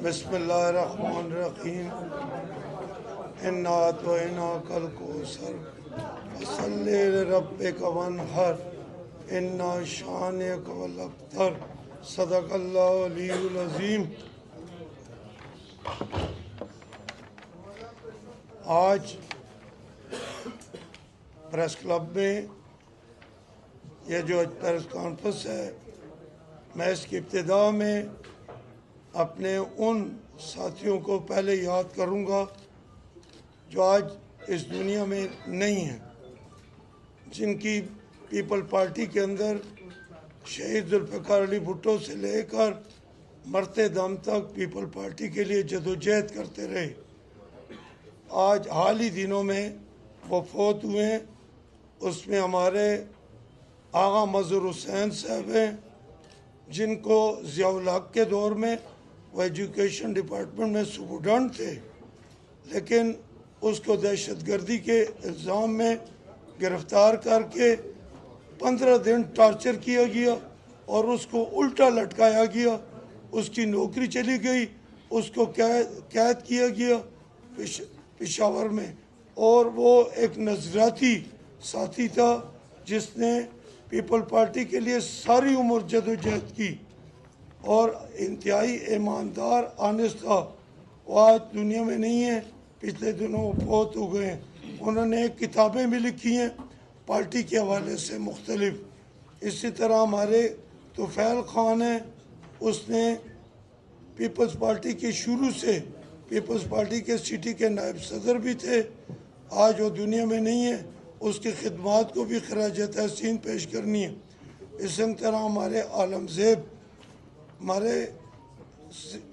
बिस्मिल्लाहिर्रहमानिर्रहीम। इन्ना अतैना कल कौसर फसल्लि लिरब्बिका वन्हर इन्ना शानिअक वल अब्तर। सदक़ल्लाहु अलियुल अज़ीम। आज प्रेस क्लब में यह जो प्रेस कॉन्फ्रेंस है, मैं इसकी इब्तिदा में अपने उन साथियों को पहले याद करूंगा जो आज इस दुनिया में नहीं हैं, जिनकी पीपल पार्टी के अंदर शहीद जुल्फ़िकार अली भुट्टो से लेकर मरते दम तक पीपल पार्टी के लिए जदोजहद करते रहे। आज हाल ही दिनों में वो फौत हुए हैं। उसमें हमारे आगा मज़हर हुसैन साहब हैं, जिनको ज़ियाउल हक़ के दौर में वो एजुकेशन डिपार्टमेंट में सुपरडेंट थे, लेकिन उसको दहशतगर्दी के इल्ज़ाम में गिरफ़्तार करके 15 दिन टॉर्चर किया गया और उसको उल्टा लटकाया गया। उसकी नौकरी चली गई, उसको कैद किया गया पेशावर में। और वो एक नज़राती साथी था जिसने पीपल पार्टी के लिए सारी उम्र जदोजहद की और इंतहाई ईमानदार आनेस्ट था। वो आज दुनिया में नहीं है, पिछले दिनों फौत हो गए हैं। उन्होंने किताबें भी लिखी हैं पार्टी के हवाले से मुख्तलिफ। इसी तरह हमारे तुफैल ख़ान हैं, उसने पीपल्स पार्टी की शुरू से पीपल्स पार्टी के सिटी के नायब सदर भी थे। आज वो दुनिया में नहीं है, उसकी खिदमात को भी खराज तहसीन पेश करनी है। इसी तरह हमारे आलमज़ेब हमारे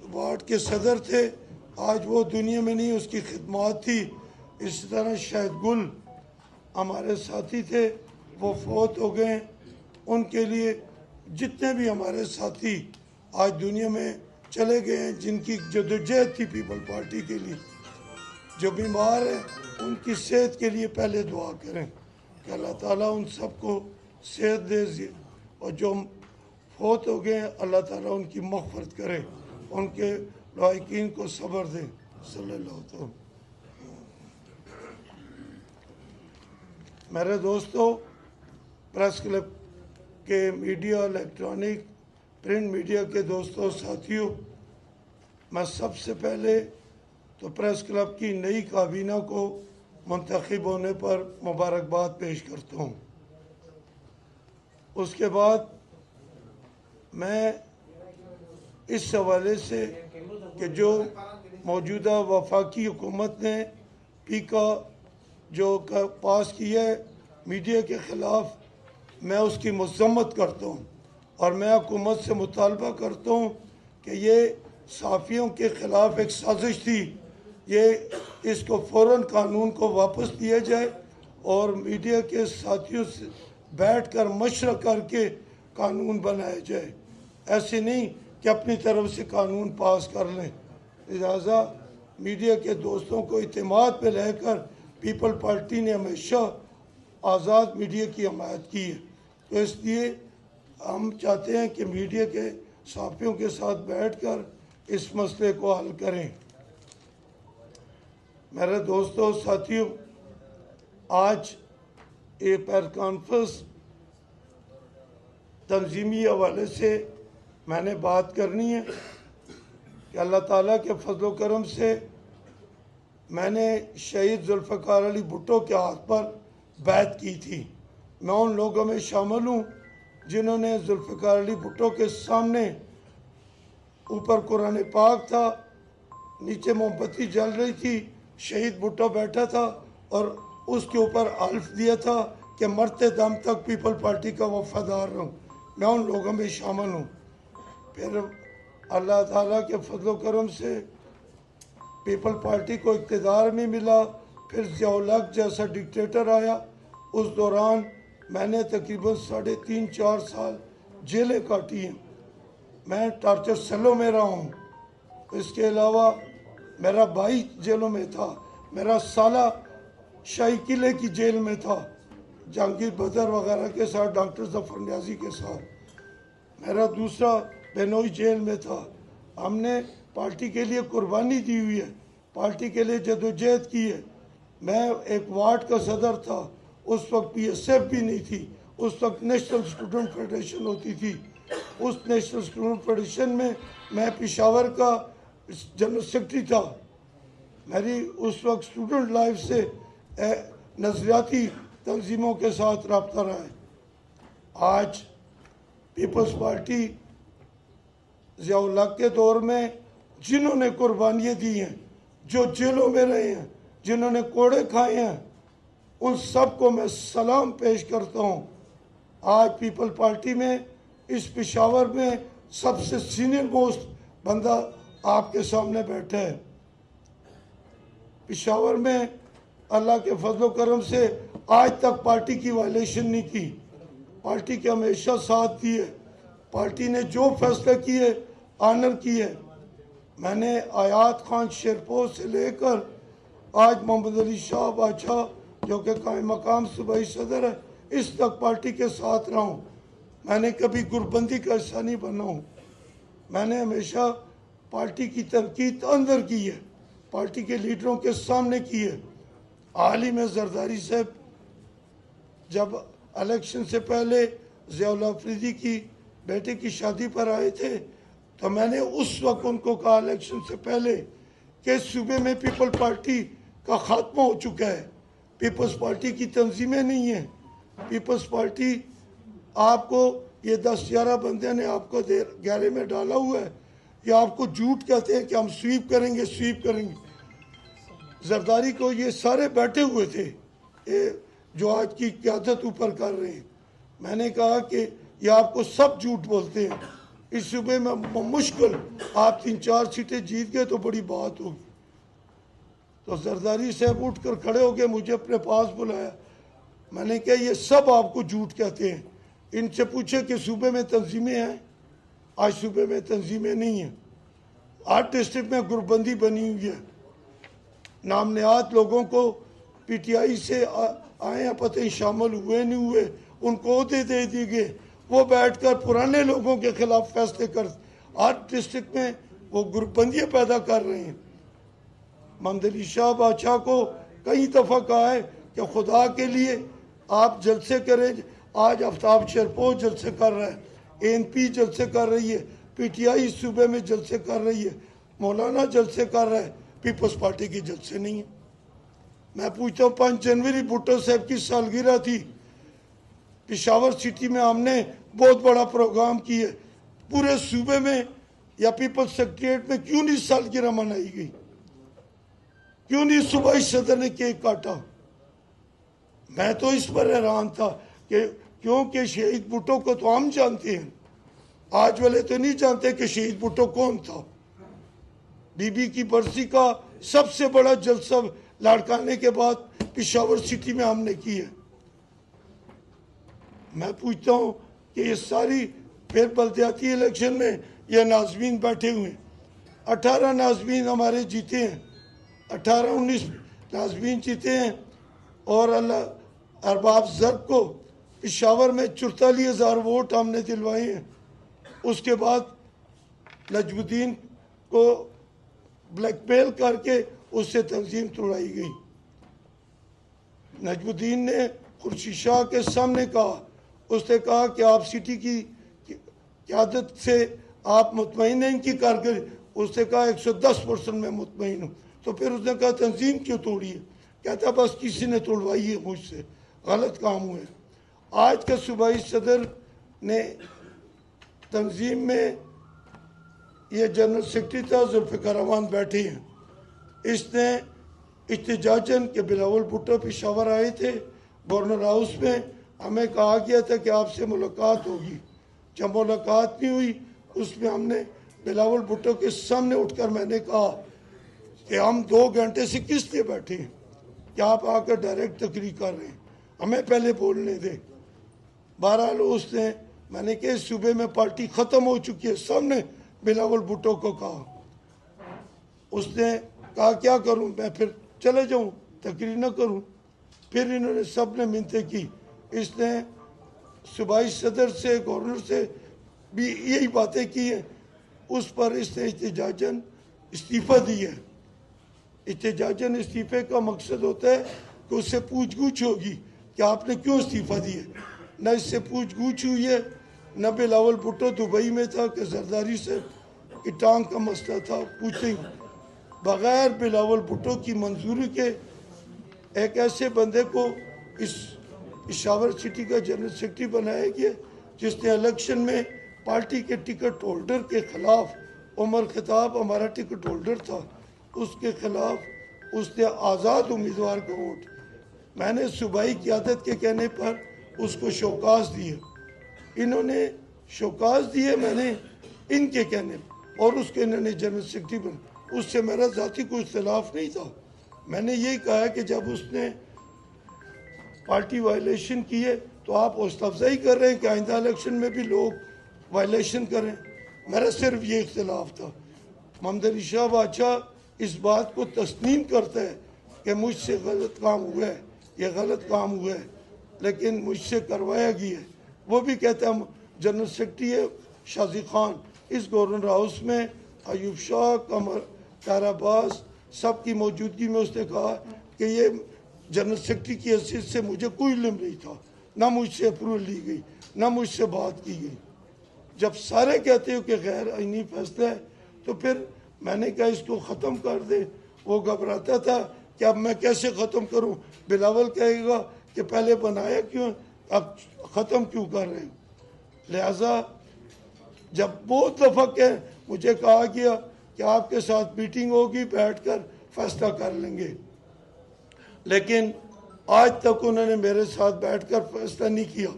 वार्ड के सदर थे, आज वो दुनिया में नहीं, उसकी खिदमात थी। इसी तरह शाहिद गुल हमारे साथी थे, वो फौत हो गए। उनके लिए जितने भी हमारे साथी आज दुनिया में चले गए हैं, जिनकी जदोजहद थी पीपल पार्टी के लिए, जो बीमार हैं उनकी सेहत के लिए पहले दुआ करें कि अल्लाह ताला उन सबको सेहत दे, और जो फौत हो गए हैं अल्लाह ताला उनकी मग़फ़िरत करे, उनके लायकीन को सब्र दे। सल्लल्लाहु अलैहि वसल्लम। मेरे दोस्तों, प्रेस क्लब के मीडिया, इलेक्ट्रॉनिक प्रिंट मीडिया के दोस्तों साथियों, मैं सबसे पहले तो प्रेस क्लब की नई काबीना को मुंतखब होने पर मुबारकबाद पेश करता हूँ। उसके बाद मैं इस हवाले से कि जो मौजूदा वफाकी हुकूमत ने पीका जो पास किया है मीडिया के ख़िलाफ़, मैं उसकी मज़म्मत करता हूँ और मैं हुकूमत से मुतालबा करता हूँ कि ये सहाफ़ियों के ख़िलाफ़ एक साजिश थी, ये इसको फ़ौरन कानून को वापस दिया जाए और मीडिया के साथियों से बैठकर मशवरा करके कानून बनाया जाए। ऐसे नहीं कि अपनी तरफ से कानून पास कर लें। लिहाजा मीडिया के दोस्तों को इत्मीनान पे लेकर पीपल पार्टी ने हमेशा आज़ाद मीडिया की हमायत की है। तो इसलिए हम चाहते हैं कि मीडिया के सहाफ़ियों के साथ बैठकर इस मसले को हल करें। मेरे दोस्तों साथियों, आज ये प्रेस कॉन्फ्रेंस तंजीमी हवाले से मैंने बात करनी है कि अल्लाह ताला के फजल करम से मैंने शहीद जुल्फ़िकार अली भुट्टो के हाथ पर बैत की थी। मैं उन लोगों में शामिल हूँ जिन्होंने जुल्फ़िकार अली भुट्टो के सामने ऊपर कुरान पाक था, नीचे मोमबत्ती जल रही थी, शहीद भुट्टो बैठा था और उसके ऊपर हल्फ दिया था कि मरते दम तक पीपल पार्टी का वफादार रहूँ। मैं उन लोगों में शामिल हूँ। फिर अल्लाह ताला के फजल करम से पीपल पार्टी को इक़्तिदार में मिला, फिर ज़ियाउल हक़ जैसा डिक्टेटर आया। उस दौरान मैंने तकरीबन 3.5-4 साल जेलें काटी हैं। मैं टॉर्चर सेलों में रहा हूँ। इसके अलावा मेरा भाई जेलों में था, मेरा साला शाही किले की जेल में था, जहांगीर बदर वगैरह के साथ, डॉक्टर ज़फ़र नियाज़ी के साथ। मेरा दूसरा बेनोई जेल में था। हमने पार्टी के लिए कुर्बानी दी हुई है, पार्टी के लिए जदोजहद की है। मैं एक वार्ड का सदर था, उस वक्त PSF भी नहीं थी, उस वक्त नेशनल स्टूडेंट फेडरेशन होती थी। उस नेशनल स्टूडेंट फेडरेशन में मैं पेशावर का जनरल सेक्रेटरी था। मेरी उस वक्त स्टूडेंट लाइफ से नजरियाती तंजीमों के साथ रब्ता रहा है। आज पीपल्स पार्टी ज़ियाउल हक के दौर में जिन्होंने कुर्बानियाँ दी हैं, जो जेलों में रहे हैं, जिन्होंने कोड़े खाए हैं, उन सब को मैं सलाम पेश करता हूँ। आज पीपल पार्टी में इस पेशावर में सबसे सीनियर मोस्ट बंदा आपके सामने बैठा है। पेशावर में अल्लाह के फजल करम से आज तक पार्टी की वायलेशन नहीं की, पार्टी के हमेशा साथ दिए, पार्टी ने जो फैसला किए आनर किए। मैंने आयात खान शेरपोर से लेकर आज मोहम्मद अली शाह बादशाह जो कि कायम मकाम सूबाई सदर है, इस तक पार्टी के साथ रहा हूँ। मैंने कभी गुरबंदी का हिस्सा नहीं बना हूँ। मैंने हमेशा पार्टी की तनकीद अंदर की है, पार्टी के लीडरों के सामने की है। हाल ही में जरदारी साहब जब इलेक्शन से पहले ज़ियाउल अफरीदी की बेटे की शादी पर आए थे, तो मैंने उस वक्त उनको कहा इलेक्शन से पहले कि सूबे में पीपल पार्टी का खात्मा हो चुका है, पीपल्स पार्टी की तंजीमें नहीं हैं। पीपल्स पार्टी आपको ये 10-11 बंदे ने आपको घेरे में डाला हुआ है, या आपको झूठ कहते हैं कि हम स्वीप करेंगे स्वीप करेंगे। जरदारी को ये सारे बैठे हुए थे, ये जो आज की क़यादत ऊपर कर रहे हैं। मैंने कहा कि ये आपको सब झूठ बोलते हैं, इस सूबे में मुश्किल आप 3-4 सीटें जीत गए तो बड़ी बात होगी। तो जरदारी साहब उठ कर खड़े हो गए, मुझे अपने पास बुलाया। मैंने कहा ये सब आपको झूठ कहते हैं, इनसे पूछे कि सूबे में तंजीमें हैं। आज सूबे में तंजीमें नहीं हैं। 8 डिस्ट्रिक्ट में ग्रुपबंदी बनी हुई है। नाम नहाद लोगों को PTI से आए हैं, पता ही शामिल हुए नहीं हुए, उनको अहदे दे दिए गए, वो बैठकर पुराने लोगों के खिलाफ फैसले कर 8 डिस्ट्रिक्ट में वो ग्रुपबंदियाँ पैदा कर रहे हैं। मोहम्मद अली शाह बादशाह को कई दफ़ा कहा है कि खुदा के लिए आप जलसे करें। आज आफ्ताब शेरपोर जलसे कर रहा है, ANP जलसे कर रही है, PTI सूबे में जलसे कर रही है, मौलाना जलसे कर रहा है, पीपल्स पार्टी की जलसे नहीं है। मैं पूछता हूँ 5 जनवरी भुट्टो साहब की सालगिरह थी, पेशावर सिटी में हमने बहुत बड़ा प्रोग्राम किया, पूरे सूबे में या पीपल्स सेक्रेटरीट में क्यों नहीं सालगिरह मनाई गई? क्यों नहीं सूबाई सदर ने केक काटा? मैं तो इस पर हैरान था कि क्योंकि शहीद भुट्टो को तो हम जानते हैं, आज वाले तो नहीं जानते कि शहीद भुट्टो कौन था। बीबी की बरसी का सबसे बड़ा जलसा लाड़काने के बाद पेशावर सिटी में हमने किया। मैं पूछता हूँ कि ये सारी फिर बल्दियाती इलेक्शन में ये नाजमीन बैठे हुए हैं, 18 नाजमीन हमारे जीते हैं, 18-19 नाजमीन जीते हैं। और अल्लाह अरबाब ज़र्ब को पेशावर में 44,000 वोट हमने दिलवाए हैं। उसके बाद नजमुद्दीन को ब्लैकमेल करके उससे तंजीम तोड़ाई गई। नजमुद्दीन ने खुर्शीद शाह के सामने कहा, उसने कहा कि आप सिटी की क़यादत से आप मुतमईन हैं इनकी कारगर। उसने कहा 110% मैं मुतमईन हूँ। तो फिर उसने कहा तंजीम क्यों तोड़ी है? कहता बस किसी ने तोड़वाई है मुझसे, गलत काम हुए। आज का सूबाई सदर ने तंजीम में ये जनरल सेक्रेटरी था जुल्फ़िकार रहमान बैठे हैं, इसने इत्तेजाजन के बिलावल भुट्टो पेशावर आए थे, गवर्नर हाउस में हमें कहा गया था कि आपसे मुलाकात होगी। जब मुलाकात नहीं हुई उसमें हमने बिलावल भुट्टो के सामने उठकर मैंने कहा कि हम 2 घंटे से किस लिए बैठे हैं, क्या आप आकर डायरेक्ट तकरीर कर रहे हैं, हमें पहले बोलने दें। बहरहाल उसने, मैंने कहा सूबे में पार्टी ख़त्म हो चुकी है, सबने बिलावल भुट्टो को कहा। उसने कहा क्या करूं मैं, फिर चले जाऊं, तकरीर न करूं? फिर इन्होंने सब ने मिन्नतें की। इसने सूबाई सदर से, गवर्नर से भी यही बातें की हैं। उस पर इसने इत्तेजाजन इस्तीफ़ा दिया। एहतजाजन इस्तीफ़े का मकसद होता है कि उससे पूछ गूछ होगी कि आपने क्यों इस्तीफ़ा दिया। न इससे पूछ गूछ हुई है, न बिलावल भुट्टो दुबई में था कि जरदारी से की टांग का मसला था, पूछते ही बग़ैर बिलावल भुट्टो की मंजूरी के एक ऐसे बंदे को इस पेशावर सिटी का जनरल सेक्रेटरी बनाया गया जिसने इलेक्शन में पार्टी के टिकट होल्डर के खिलाफ, उमर खिताब हमारा टिकट होल्डर था, उसके खिलाफ उसने आज़ाद उम्मीदवार को वोट। मैंने सूबाई क़यादत के कहने पर उसको शौकास दिए, इन्होंने शौकास दिए मैंने इनके कहने पर, और उसके इन्होंने जनरल सेक्रेटरी बना। उससे मेरा ज़ाती कोई इख्तिलाफ नहीं था। मैंने यही कहा कि जब उसने पार्टी वायलेशन की है तो आप हौसला अफजाई कर रहे हैं कि आइंदा इलेक्शन में भी लोग वायलेशन करें। मेरा सिर्फ ये इख्तिलाफ था। मोहम्मद अली शाह बादशाह इस बात को तस्लीम करता है कि मुझसे गलत काम हुआ है, ये गलत काम हुआ है, लेकिन मुझसे करवाया गया है। वो भी कहता है, जनरल सेक्रेटरी है शाजी खान, इस गवर्नर हाउस में अयूब शाह, कमर ताराबाज सब की मौजूदगी में उसने कहा कि ये जनरल सेक्रेटरी की हैसियत से मुझे कोई इल्म नहीं था, ना मुझसे अप्रूवल ली गई, ना मुझसे बात की गई। जब सारे कहते हो कि गैर आईनी फैसला है तो फिर मैंने कहा इसको ख़त्म कर दे। वो घबराता था कि अब मैं कैसे ख़त्म करूं। बिलावल कहेगा कि पहले बनाया क्यों, अब ख़त्म क्यों कर रहे हो। लिहाजा जब बहुत दफ़ा के मुझे कहा गया कि आपके साथ मीटिंग होगी, बैठकर फैसला कर लेंगे, लेकिन आज तक उन्होंने मेरे साथ बैठकर फैसला नहीं किया।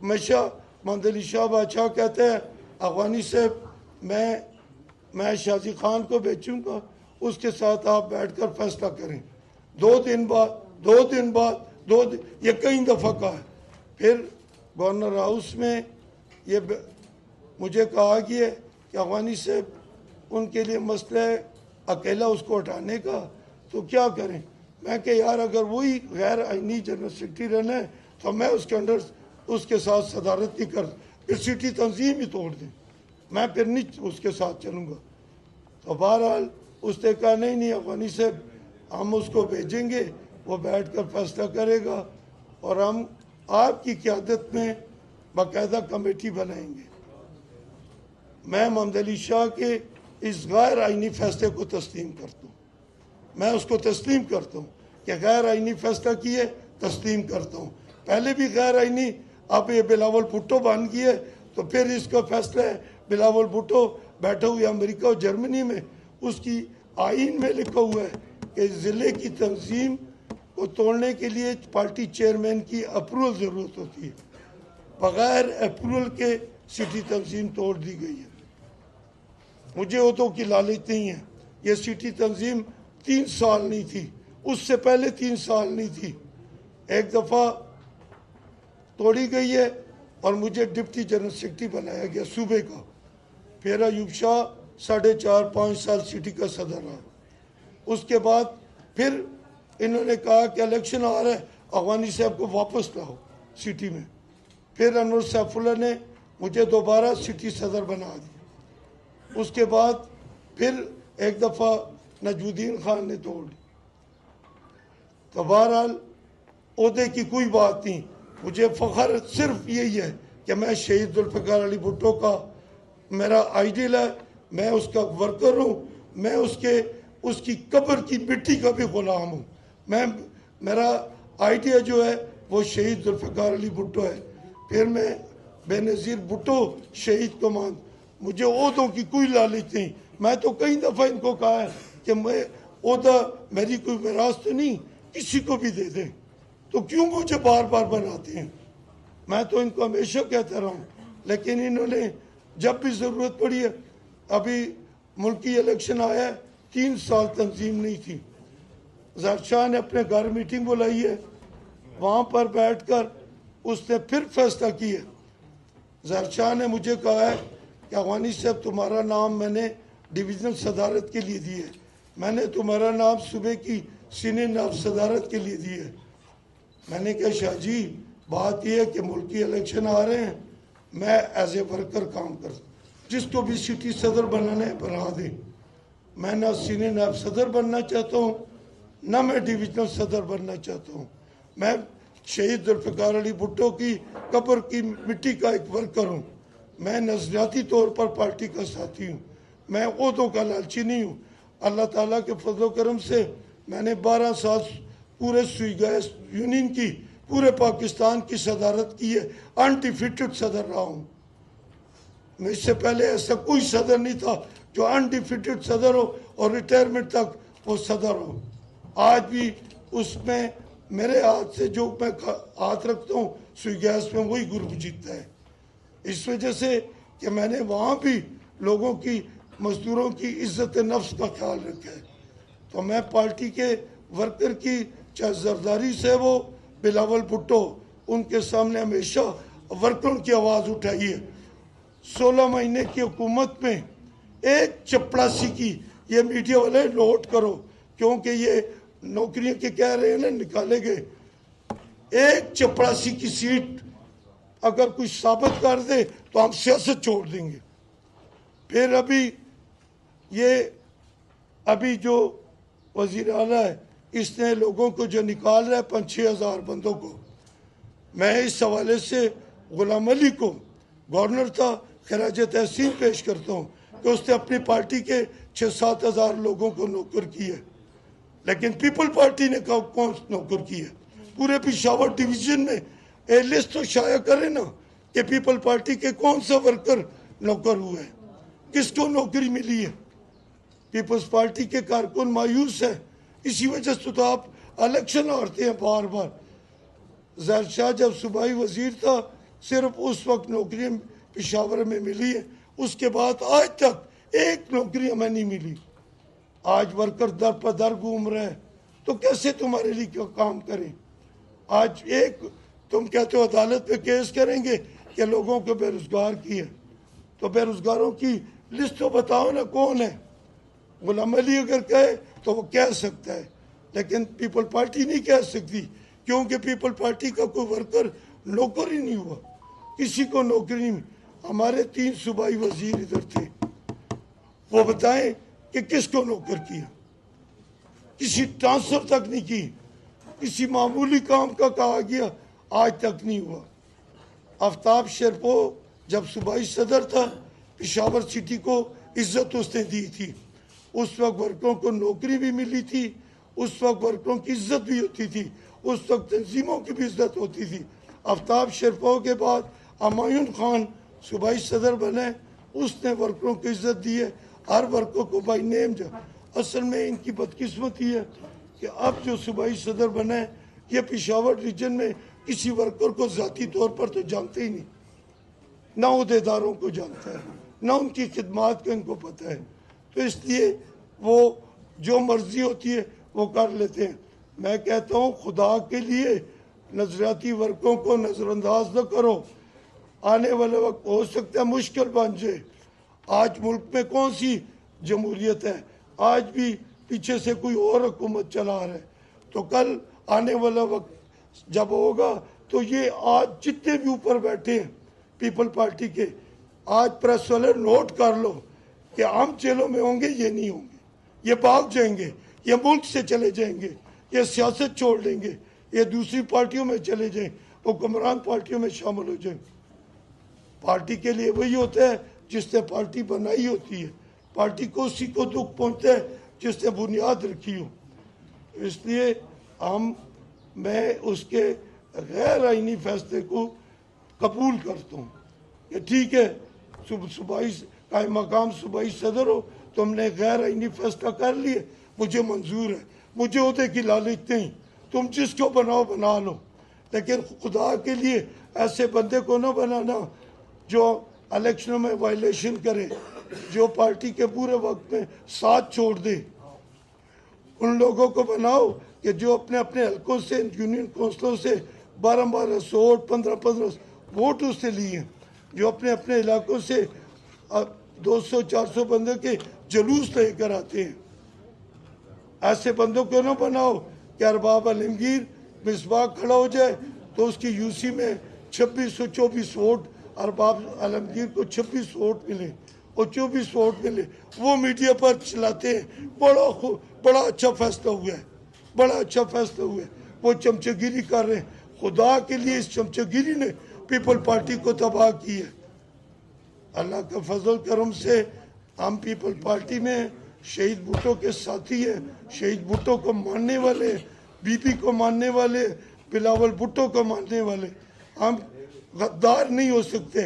हमेशा मोहम्मद अली शाह बादशाह कहते हैं, अफगानी साहब मैं शाजी खान को बेचूंगा, उसके साथ आप बैठकर फैसला करें। 2 दिन बाद ये कई दफ़ा कहा है। फिर गवर्नर हाउस में ये मुझे कहा गया कि अफगानी साहब उनके लिए मसला है अकेला उसको हटाने का, तो क्या करें। मैं कि यार अगर वही गैर आइनी जनरल सेक्रेटरी रहना है तो मैं उसके अंडर उसके साथ सदारत नहीं कर, फिर सिटी तंजीम ही तोड़ दें, मैं फिर नहीं उसके साथ चलूँगा। तो बहरहाल उसने कहा नहीं अफगानी साहब हम उसको भेजेंगे, वो बैठ कर फैसला करेगा और हम आपकी क़यादत में बाकायदा कमेटी बनाएंगे। मैं मोहम्मद अली शाह के इस गैर आइनी फैसले को तस्लीम करता हूँ, मैं उसको तस्लीम करता हूँ कि गैर आइनी फैसला किए, तस्लीम करता हूँ। पहले भी गैर आइनी, अब ये बिलावल भुट्टो बन गई है तो फिर इसका फैसला है। बिलावल भुट्टो बैठे हुए अमेरिका और जर्मनी में, उसकी आइन में लिखा हुआ है कि ज़िले की तंजीम को तोड़ने के लिए पार्टी चेयरमैन की अप्रूवल ज़रूरत होती है। बग़ैर अप्रूवल के सिटी तंजीम तोड़ दी गई है। मुझे उहदों की लालच नहीं है। ये सिटी तंजीम 3 साल नहीं थी, उससे पहले 3 साल नहीं थी, एक दफ़ा तोड़ी गई है और मुझे डिप्टी जनरल सेक्रेटरी बनाया गया सूबे का। फिर अयूब शाह 4.5-5 साल सिटी का सदर रहा। उसके बाद फिर इन्होंने कहा कि इलेक्शन आ रहा है, अफगानी साहब को वापस लाओ सिटी में। फिर अनवर सैफुल्लाह ने मुझे दोबारा सिटी सदर बना दिया। उसके बाद फिर एक दफ़ा नजमुद्दीन खान ने तोड़ दी। तो बहरहाल ओहदे की कोई बात नहीं, मुझे फ़ख्र सिर्फ यही है कि मैं शहीद जुल्फ़िकार अली भुट्टो का मेरा आइडियल है, मैं उसका वर्कर हूँ, मैं उसकी कब्र की मिट्टी का भी ग़ुलाम हूँ। मेरा आइडिया जो है वो शहीद जुल्फ़िकार अली भुट्टो है। फिर मैं बेनज़ीर भुट्टो शहीद को मान, मुझे ओहदों की कोई लालच नहीं। मैं तो कई दफ़ा इनको कहा है कि मैं ओहदा मेरी कोई विरासत तो नहीं, किसी को भी दे दें, तो क्यों मुझे बार बार बनाते हैं। मैं तो इनको हमेशा कहता रहा हूँ, लेकिन इन्होंने जब भी ज़रूरत पड़ी है, अभी मुल्की इलेक्शन आया है, 3 साल तंजीम नहीं थी। ज़ाहिर शाह ने अपने घर मीटिंग बुलाई है, वहाँ पर बैठ कर उसने फिर फैसला किया। ज़ाहिर शाह ने मुझे कहा है कि अफगानी साहब तुम्हारा नाम मैंने डिवीज़नल सदारत के लिए दिया है, मैंने तुम्हारा नाम सूबे की सीनियर नायब सदारत के लिए दिया है। मैंने कहा शाह जी बात यह है कि मुल्की इलेक्शन आ रहे हैं, मैं एज ए वर्कर काम कर, जिसको भी सिटी सदर बनाना है बना दें। मैं ना सीनियर नायब सदर बनना चाहता हूँ, ना मैं डिविजनल सदर बनना चाहता हूँ। मैं शहीद जुल्फ़िकार अली भुट्टो की कब्र की मिट्टी का एक वर्कर हूँ। मैं नज़रियाती तौर पर पार्टी का साथी हूँ। मैं ओहदों का लालची नहीं हूँ। अल्लाह ताला के फजल करम से मैंने 12 साल पूरे सुई गैस यूनियन की पूरे पाकिस्तान की सदारत की है। अनडिफिटेड सदर रहा हूँ। इससे पहले ऐसा कोई सदर नहीं था जो अनडिफिटेड सदर हो और रिटायरमेंट तक वो सदर हो। आज भी उसमें मेरे हाथ से जो मैं हाथ रखता हूँ सुई गैस में, वही ग्रुप जीतता है। इस वजह से कि मैंने वहाँ भी लोगों की, मजदूरों की इज्जत नफ्स का ख्याल रखा है। तो मैं पार्टी के वर्कर की, चाहे जरदारी से वो बिलावल भुट्टो, उनके सामने हमेशा वर्करों की आवाज़ उठाई है। 16 महीने की हुकूमत में एक चपड़ासी की, ये मीडिया वाले नोट करो क्योंकि ये नौकरियों के कह रहे हैं ना निकाले गए, एक चपड़ासी की सीट अगर कुछ साबित कर दे तो हम सियासत छोड़ देंगे। फिर अभी जो वजीर आला है, इसने लोगों को जो निकाल रहा है 5-6 हज़ार बंदों को, मैं इस हवाले से गुलाम अली को, गवर्नर था, खराज तहसीन पेश करता हूँ कि उसने अपनी पार्टी के 6-7 हज़ार लोगों को नौकर किया, लेकिन पीपल पार्टी ने कौन नौकर किया? पूरे पिशावर डिवीजन में एक लिस्ट तो शाया करे ना कि पीपल पार्टी के कौन सा वर्कर नौकर हुआ है, किसको नौकरी मिली है। पीपल्स पार्टी के कारकुन मायूस है। इसी वजह से तो आप इलेक्शन हारते हैं बार बार। ज़ाहिर शाह जब सूबाई वजीर था, सिर्फ उस वक्त नौकरियाँ पिशावर में मिली है, उसके बाद आज तक एक नौकरी हमें नहीं मिली। आज वर्कर दर पर दर घूम रहे हैं, तो कैसे तुम्हारे लिए क्यों काम करें? आज तुम कहते हो अदालत पे केस करेंगे कि लोगों को बेरोजगार किए, तो बेरोजगारों की लिस्ट तो बताओ ना कौन है। गुलाम अली अगर कहे तो वो कह सकता है, लेकिन पीपल पार्टी नहीं कह सकती, क्योंकि पीपल पार्टी का कोई वर्कर नौकर ही नहीं हुआ, किसी को नौकरी नहीं। हमारे 3 सूबाई वजीर इधर थे, वो बताएं कि किसको नौकर किया? किसी ट्रांसफर तक नहीं की, किसी मामूली काम का कहा गया आज तक नहीं हुआ। आफ्ताब शेरपो जब सूबाई सदर था, पिशावर सिटी को इज्जत उसने दी थी। उस वक्त वर्करों को नौकरी भी मिली थी, उस वक्त वर्करों की इज्जत भी होती थी, उस वक्त तंजीमों की भी इज्जत होती थी। आफ्ताब शेरपो के बाद अमायून खान सूबाई सदर बने, उसने वर्करों को इज्जत दी है, हर वर्कर को बाई नेम। असल में इनकी बदकिस्मती है कि अब जो सूबाई सदर बने, ये पिशावर रीजन में किसी वर्कर को ज़ाती तौर पर तो जानते ही नहीं, ना उहदेदारों को जानता है, ना उनकी खिदमात का इनको पता है। तो इसलिए वो जो मर्जी होती है वो कर लेते हैं। मैं कहता हूँ खुदा के लिए नजरियाती वर्कों को नज़रअंदाज न करो। आने वाले वक्त हो सकता है मुश्किल बन जाए। आज मुल्क में कौन सी जमहूरियत है? आज भी पीछे से कोई और हुकूमत चला रहा है। तो कल आने वाला वक्त जब होगा तो ये आज जितने भी ऊपर बैठे हैं पीपल पार्टी के, आज प्रेस वाले नोट कर लो कि हम जेलों में होंगे, ये नहीं होंगे, ये भाग जाएंगे, ये मुल्क से चले जाएंगे, ये सियासत छोड़ देंगे, ये दूसरी पार्टियों में चले जाएं, हुक्मरान पार्टियों में शामिल हो जाएं। पार्टी के लिए वही होता है जिसने पार्टी बनाई होती है। पार्टी को उसी को दुख पहुंचता है जिसने बुनियाद रखी हो। इसलिए मैं उसके गैर आईनी फैसले को कबूल करता हूँ कि ठीक है, सूबाई कायम मकाम सूबाई सदर हो, तुमने गैर आईनी फैसला कर लिए, मुझे मंजूर है, मुझे ओहदे की लालच नहीं, तुम जिसको बनाओ बना लो, लेकिन खुदा के लिए ऐसे बंदे को ना बनाना जो इलेक्शनों में वायलेशन करे, जो पार्टी के पूरे वक्त में साथ छोड़ दे। उन लोगों को बनाओ कि जो अपने अपने हल्कों से, यूनियन काउंसिलों से 12-12 वोट, 15-15 वोट उससे लिए, जो अपने अपने इलाकों से 200-400 बंदे के जुलूस लेकर आते हैं। ऐसे बंदों को ना बनाओ कि अरबाब आलमगीर मिसबाह खड़ा हो जाए तो उसकी यूसी में 2624 वोट, अरबाब आलमगीर को 26 वोट मिले, और 24 वोट मिले, वो मीडिया पर चलाते हैं। बड़ा अच्छा फैसला हुआ है, बड़ा अच्छा फैसला हुआ है। वो चमचगिरी कर रहे हैं। खुदा के लिए इस चमचगिरी ने पीपल पार्टी को तबाह की है। अल्लाह का फजल करम से हम पीपल पार्टी में शहीद भुट्टो के साथी हैं, शहीद भुट्टो को मानने वाले, बीबी को मानने वाले, बिलावल भुट्टो को मानने वाले। हम गद्दार नहीं हो सकते।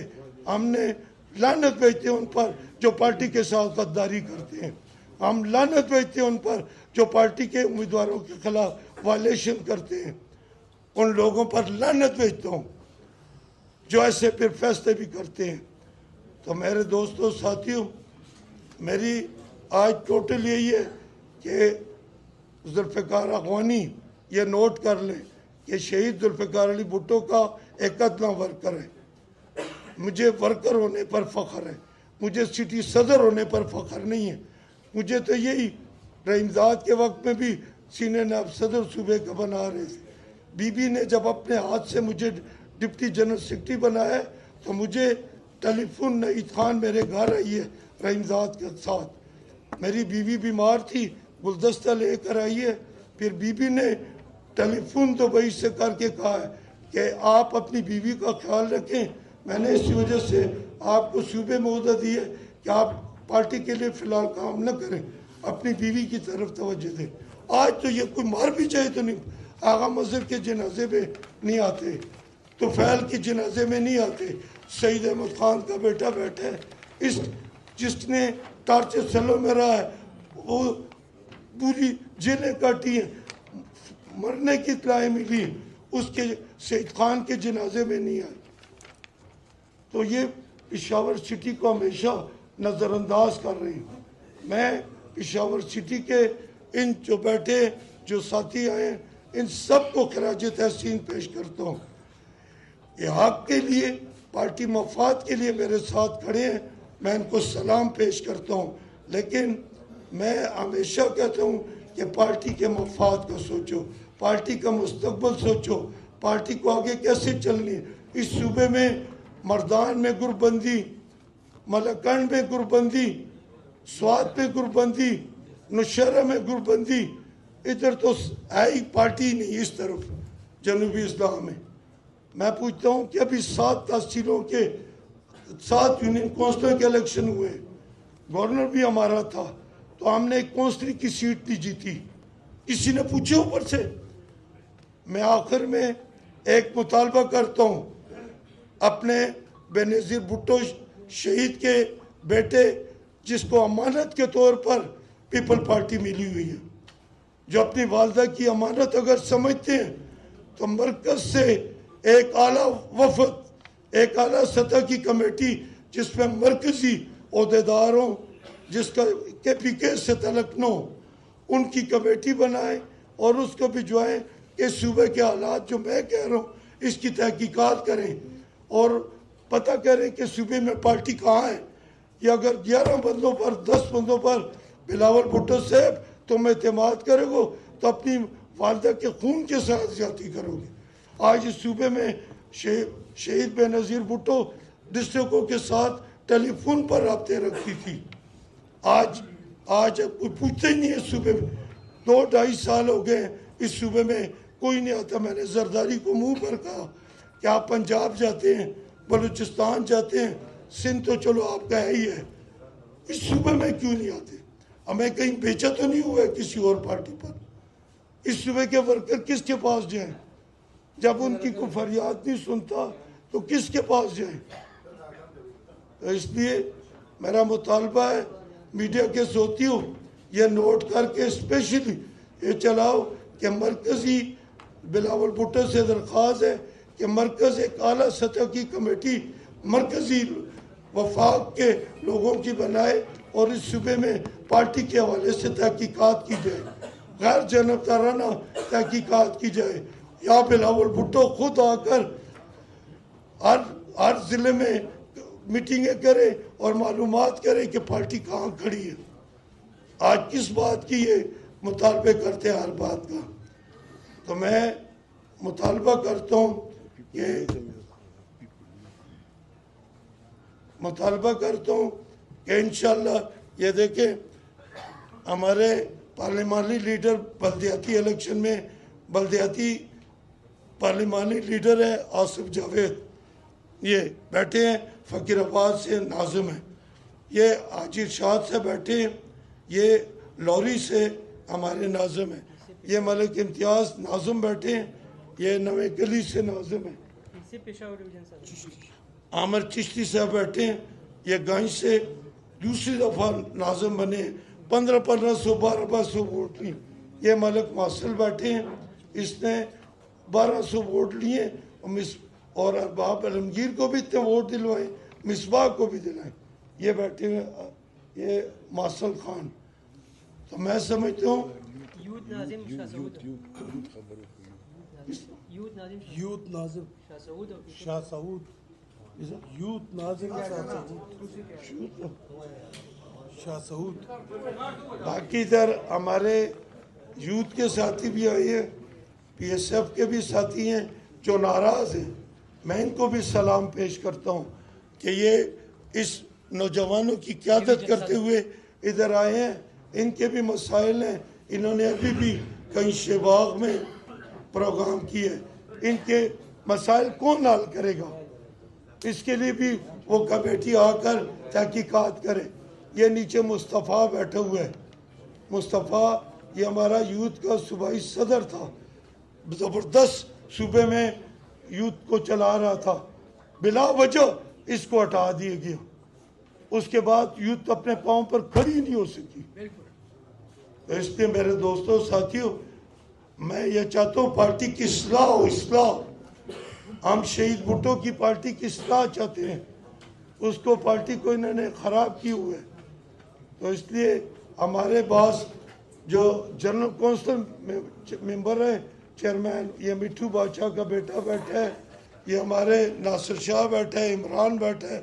हमने लानत भेजते हैं उन पर जो पार्टी के साथ गद्दारी करते हैं। हम लानत भेजते हैं उन पर जो पार्टी के उम्मीदवारों के खिलाफ वायलेशन करते हैं। उन लोगों पर लानत भेजता हूँ जो ऐसे फिर फैसले भी करते हैं। तो मेरे दोस्तों साथियों, मेरी आज टोटल यही है कि जुल्फ़िकार अखवानी ये नोट कर लें कि शहीद जुल्फ़िकार अली भुट्टो का एक अदना वर्कर है। मुझे वर्कर होने पर फ़ख्र है, मुझे सिटी सदर होने पर फ़ख्र नहीं है। मुझे तो यही रहीमजाद के वक्त में भी सीनियर नायब सदर सूबे का बना रहे थे। बीबी ने जब अपने हाथ से मुझे डिप्टी जनरल सेक्रेटरी बनाया तो मुझे टेलीफोन नईद खान मेरे घर आई है रहीमजाद के साथ। मेरी बीवी बीमार थी, गुलदस्ता लेकर आई है। फिर बीबी ने टेलीफोन दुबई से करके कहा है कि आप अपनी बीवी का ख्याल रखें। मैंने इसी वजह से आपको सूबे में ओहदा दी है कि आप पार्टी के लिए फ़िलहाल काम न करें, अपनी बीवी की तरफ तवज्जो दें। आज तो ये कोई मार भी चाहे तो नहीं, आगा मजहर के जनाजे में नहीं आते, तो फैल के जनाजे में नहीं आते। सईद अहमद खान का बेटा बैठा है, इस जिसने टार्चर सेलों में रहा है, वो पूरी जेलें काटी हैं, मरने की इत्तलाएं मिली, उसके सईद खान के जनाजे में नहीं आए। तो ये पेशावर सिटी को हमेशा नज़रअंदाज कर रही हूँ। मैं पेशावर सिटी के इन जो बैठे जो साथी आए हैं, इन सब को खराज तहसीन पेश करता हूँ। ये हक के लिए, पार्टी मफाद के लिए मेरे साथ खड़े हैं, मैं इनको सलाम पेश करता हूँ। लेकिन मैं हमेशा कहता हूँ कि पार्टी के मफाद को सोचो, पार्टी का मुस्तकबिल सोचो, पार्टी को आगे कैसे चलनी है। इस सूबे में मर्दान में गुरबंदी, मलकंड में गुरबंदी, स्वात में गुरबंदी, नौशहरा में गुरबंदी, इधर तो है ही पार्टी नहीं इस तरफ जनूबी इस्लाम में। मैं पूछता हूँ कि अभी 7 तहसीलों के 7 यूनियन काउंसिलर के इलेक्शन हुए, गवर्नर भी हमारा था, तो हमने एक काउंसिलर की सीट नहीं जीती, किसी ने पूछे ऊपर से। मैं आखिर में एक मुतालबा करता हूँ, अपने बेनज़ीर भुट्टो शहीद के बेटे जिसको अमानत के तौर पर पीपल पार्टी मिली हुई है, जो अपनी वालदा की अमानत अगर समझते हैं तो मरकज से एक आला वफद, एक आला सतह की कमेटी जिसमें मरकजी ओहदेदारों जिसका KPK से तलक न हो, उनकी कमेटी बनाए और उसको भिजवाएं कि सूबे के हालात जो मैं कह रहा हूँ इसकी तहकीकात करें और पता करें कि सूबे में पार्टी कहाँ है। कि अगर 11 बंदों पर 10 बंदों पर बिलावल भुट्टो साहब तुम एतमाद करोगे तो अपनी वालदा के खून के साथ ज्यादती करोगे। आज इस सूबे में शहीद बेनज़ीर भुट्टो डिस्ट्रिक्टों के साथ टेलीफोन पर रब्ते रखती थी। आज कोई पूछते ही नहीं है सूबे में। 2-2.5 साल हो गए इस सूबे में कोई नहीं आता। मैंने जरदारी को मुंह पर कहा कि आप पंजाब जाते हैं, बलूचिस्तान जाते हैं, सिंध तो चलो आपका है ही है, इस सूबे में क्यों नहीं आते? हमें कहीं बेचा तो नहीं हुआ है किसी और पार्टी पर? इस सूबे के वर्कर किसके पास जाएं? जब उनकी कोई फरियाद नहीं सुनता तो किसके पास जाएं? तो इसलिए मेरा मुतालबा है मीडिया के सोतियों, ये नोट करके स्पेशली ये चलाओ कि मरकजी बिलावल भुट्टो से दरख्वास्त है कि मरकज एक आला सतह की कमेटी मरकजी वफाक के लोगों की बनाए और इस सूबे में पार्टी के हवाले से तहकीकात की जाए, गैर जानबदाराना तहकीकात की जाए। या बिलावल भुट्टो खुद आकर हर ज़िले में मीटिंगें करे और मालूमात करे कि पार्टी कहाँ खड़ी है। आज किस बात की ये मुतालबे करते हैं हर बात का। तो मैं मुतालबा करता हूँ कि इंशाल्लाह ये देखें हमारे पार्लिमानी लीडर बल्दियाती इलेक्शन में बल्दियाती पार्लिमानी लीडर है आसिफ जावेद, ये बैठे हैं। फ़कीराबाद से नाजिम है, ये आजिर शाद से बैठे हैं। ये लौरी से हमारे नाजिम है। ये मलिक इम्तियाज़ नाजिम बैठे हैं। ये नवे गली से नाजिम है। आमिर चिश्ती साहब बैठे हैं। ये गंज से दूसरी दफ़ा नाजिम बने, 1500 1200 वोट ली। ये मलिक मासिल बैठे हैं, इसने 1200 वोट लिए और अरबाब आलमगीर को भी इतने वोट दिलवाए, मिसबाह को भी दिलाए। ये बैठे हुए ये मासल खान। तो मैं समझता हूँ यूथ नाजिम शाह सऊद बाकी इधर हमारे यूथ के साथी भी आए हैं, PSF के भी साथी हैं जो नाराज़ हैं। मैं इनको भी सलाम पेश करता हूँ कि ये इस नौजवानों की क़यादत करते हुए इधर आए हैं। इनके भी मसाइल हैं, इन्होंने अभी भी कहीं शहबाग में प्रोग्राम किए। इनके मसाइल कौन हल करेगा, इसके लिए भी वो कमेटी आकर तहकीकात करे। ये नीचे मुस्तफ़ा बैठे हुए हैं। मुस्तफ़ा ये हमारा यूथ का सूबाई सदर था, ज़बरदस्त सूबे में यूथ को चला रहा था। बिला वजह इसको हटा दिया गया, उसके बाद यूथ अपने पाँव पर खड़ी नहीं हो सकी। तो इसलिए मेरे दोस्तों साथियों, मैं ये चाहता हूँ पार्टी की इस्लाह हो, इस्लाह। हम शहीद भुट्टो की पार्टी की इस्लाह चाहते हैं, उसको पार्टी को इन्होंने ख़राब किए हुए। तो इसलिए हमारे पास जो जनरल कौंसिल मेंबर है, चेयरमैन, ये मिठू बादशाह का बेटा बैठा है, ये हमारे नासिर शाह बैठा है, इमरान बैठा है।